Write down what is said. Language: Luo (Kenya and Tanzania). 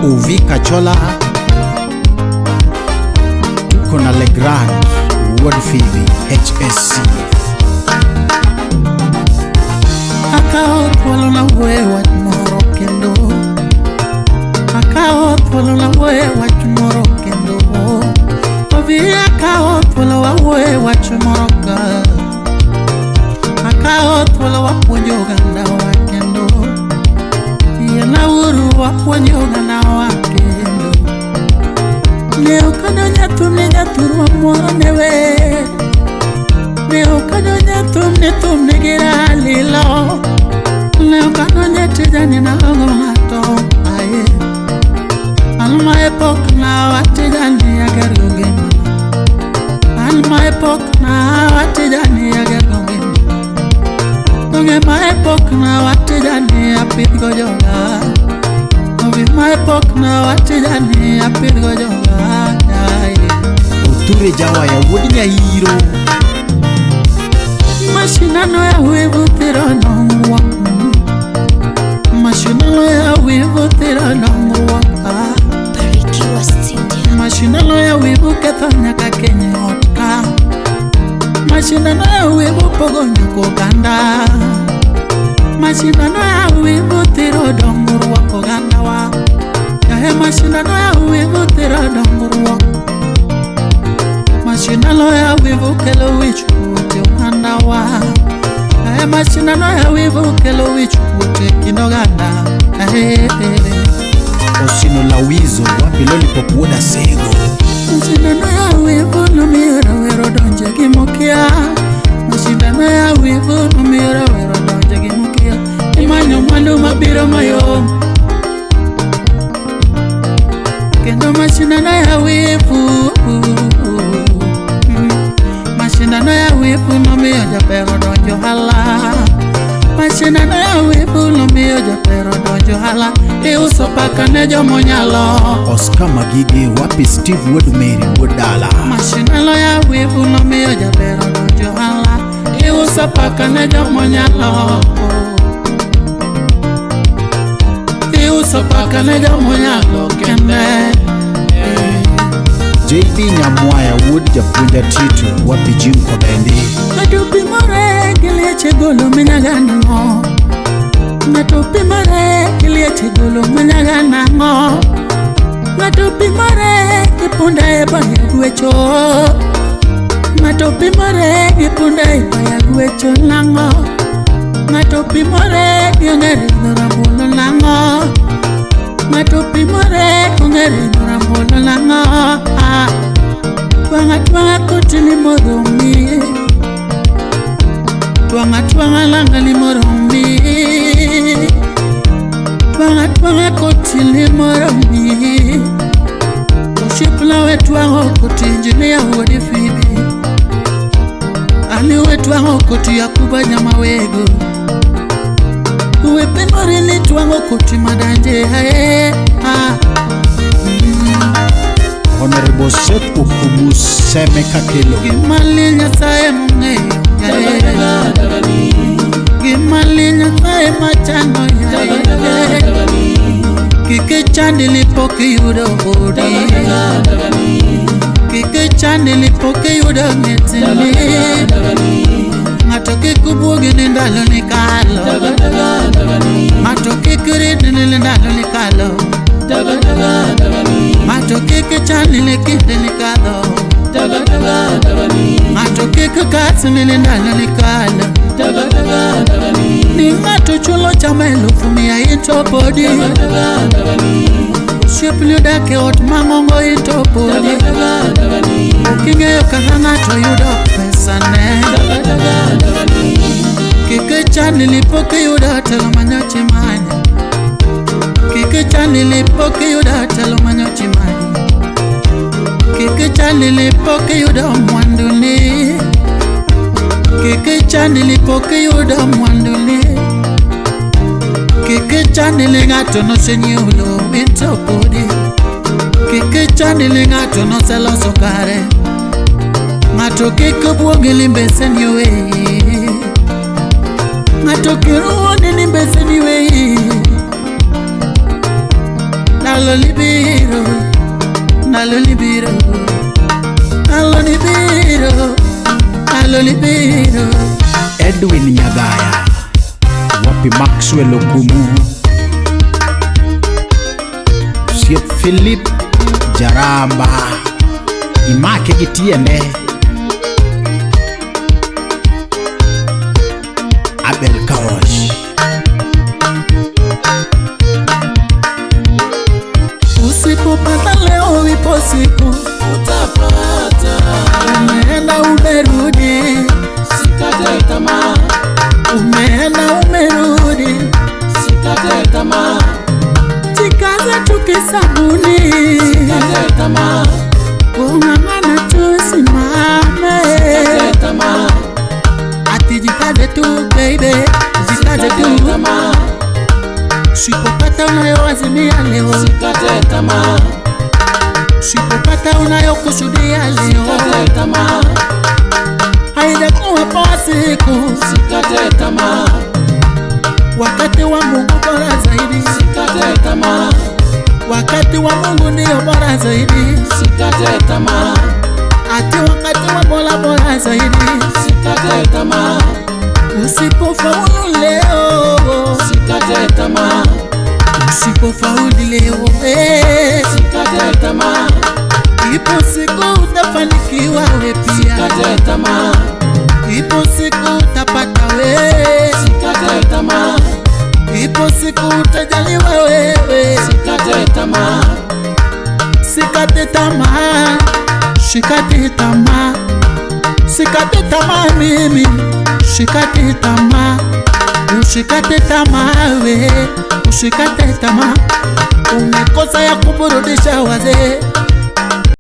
Uvi Kachola, tuko na Legrand World Phoebe HSC. Akao twalo na wewa moro kendo, akao twalo na wewa moro kendo, Uvi akao twalo wa wewa moro ka, akao twalo wa puonjoganda wa kendo, yana uru wa puonjoganda wa kendo. Leo kano nyatumne nyaturwa moro newe, leo kano nyatumne tumne gira lilo, leo kano nyatijani na ongo mato aye. Alma epok na watijani ya gergogema, alma epok na watijani ya gergogema, donge ma epok na watijani ya pitgo joga, ovi ma epok na watijani ya pitgo joga aye. Uture jawa ya wodi hiro, Mashinano ya wivu tirano waku, Mashinano ya wivu tirano waka, Barikiwa Studio. Mashinano ya wivu kethanya ka Kenya otka, Mashinano ya wivu pogonya koganda, Mashinano ya wivu tiro donguru wako ganda wa, Yahe mashinano ya wivu tiro donguru wako, Mashinano ya wivu kelo wichu uganda wa, Mashinano ya wivu kelo wichu kinoganda. Osino la wizo wapi lollipop woda sego. Mashinano ya wivu numira wero donje gimokia, Mashinano ya wivu numira wero donje gimokia, Imanyo mwandu mabiro mayo, kendo mashinano ya wivu, Mashinano ya wivu nomiyo japero donjo hala, Mashinano ya wivu nomiyo japero donjo hala, iuso paka ne jomonyalo. Oscar Magige wapi Steve Wedumeri wodala. Mashinano ya wivu nomiyo japero donjo hala, iuso paka ne jomonyalo, iuso paka ne jomonyalo kende. JB Nyamwaya wood japunja titu wapi Jim Kobendi. Natupi more kilieche golo menyagana ngo, Natupi more kilieche golo menyagana ngo, Natupi more kipunda eba ya guecho, Natupi more kipunda eba ya guecho lango, Natupi more yongere norambulo lango, Natupi more kongere norambulo lango. Twanga koti ni morombi, twanga langa ni morombi, twanga koti ni morombi, Ushipula wetwango koti njini ya World Phoebe, Ali wetwango koti ya Kuba Nyamawego, Uwepinori ni twango koti madanje hae. Honorable Seth Ukumu Semeka Kelo. Gimali nyasaye mungeyo yae, Gimali nyasaye machano yae, Kike chandi lipoke yudo bodi, Kike chandi lipoke yudo ngetini, Ngatoke kubugi nindalo nikalo, Ngatoke kuridi nindalo nikalo, Matoke ke chani le kinde nikalo, Matoke ke katsi nilindalo nikalo, Ni mato chulo chamelo fumia into body, Shiplu dake ot mangongo into body, Kinge yoka hangato yudo pesa ne, Kike chani lipoke yudo telo manyochi manya, Kike chani lipoke yuda telo manyochi mani, Kike chani lipoke yuda mwanduni, Kike chani lipoke yuda mwanduni, Kike chani lingato no senyulo into body, Kike chani lingato no selo sokare, Mato kike buonge limbe senyewe, Mato kiruone limbe senyewe, Nalo libiro, nalo libiro, nalo libiro, nalo libiro. Edwin Nyagaya, wapi Maxwell Okumu, Siet Philip Jaramba, Imake Gitiende, Abel Kaosh. Usipopata leo ipo siku utapata. Umeenda umerudi, sikate tamaa. Umeenda umerudi, sikate tamaa. Jikaze tukisabuni, sikate tamaa. Kung'ang'ana tusimame, sikate tamaa. Ati jikaze tu baby, jikaze tu tamaa. Usipopata unayoazimia leo, sikate tamaa. Usipopata unayokusudia leo, sikate tamaa. Haijakuwa poa siku, sikate tamaa. Wakati wa Mungu bora zaidi, sikate tamaa. Wakati wa Mungu ndio bora zaidi, sikate tamaa. Ati wakati wa Mola bora zaidi, sikate tamaa. Usipofaulu leo, sikate tamaa. Usipofaulu leo, sikate tamaa. Ipo siku utafanikiwa we pia, sikate tamaa. Ipo siku utapata we, sikate tamaa. Ipo siku utajaliwa wewe, sikate tamaa. Sikate tamaa, sikate tamaa. Sikate tamaa mimi, sikate tamaa. Usikate tamaa we, usikate tamaa. Umekosa ya kuburudisha wazee,